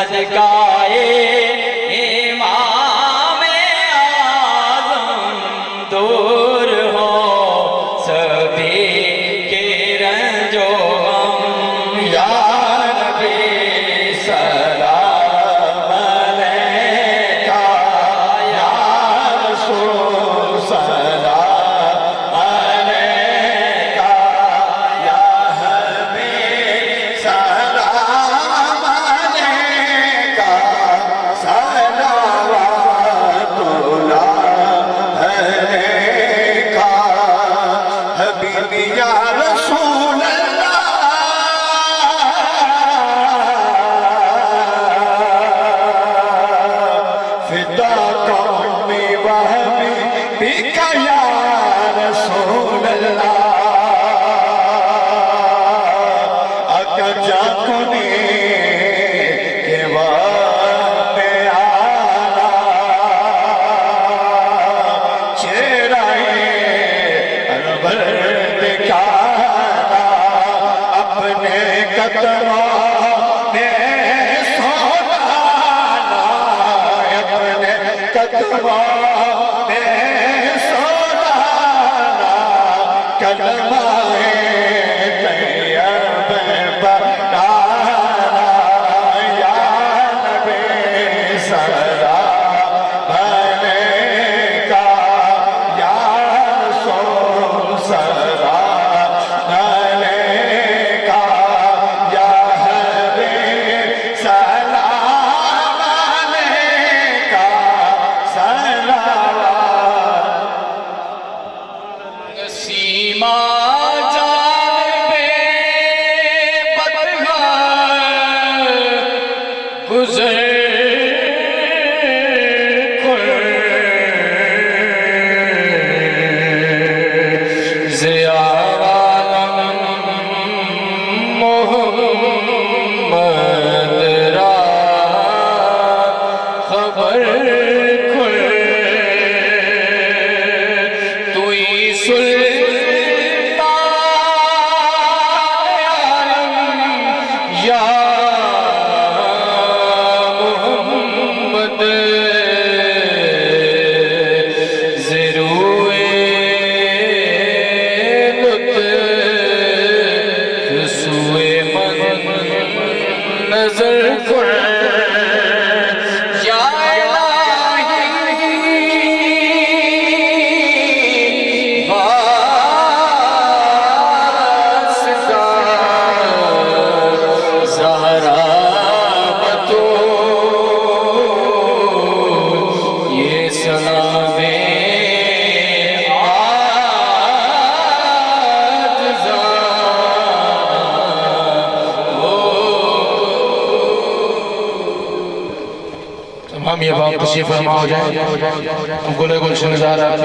صدقائے امام اعظم دور ہو سبھی کے رنج و غم یا نبی سلام علیکہ یا رسول سلام علیکہ یا حبیب سلام علیکہ صلوات اللہ علیکہ حبیبی یا رسول اللہ فداک امی و حبیبک یا رسول اللہ اکا جا کنی کے وقت آنا چہرائے انور دکھانا اپنے قدموں میں سولانا اپنے قدموں میں سولانا کلمہ طیب بنانا یا نبی سلام علیکہ یا رسول سلام علیکہ یا حبیب سلام علیکہ صلوات سیما جانب بدگاہ گزر کر ضیاء عالم محمد را خبر کر توئی سلطان عالم یا محمد ضروع لطف سوئے من نظر کر یا الہی واسطہ زہرا بطول یہ سلام ہم یہ بات تشریف فرما ہو جائیں گلے گلشن زہرا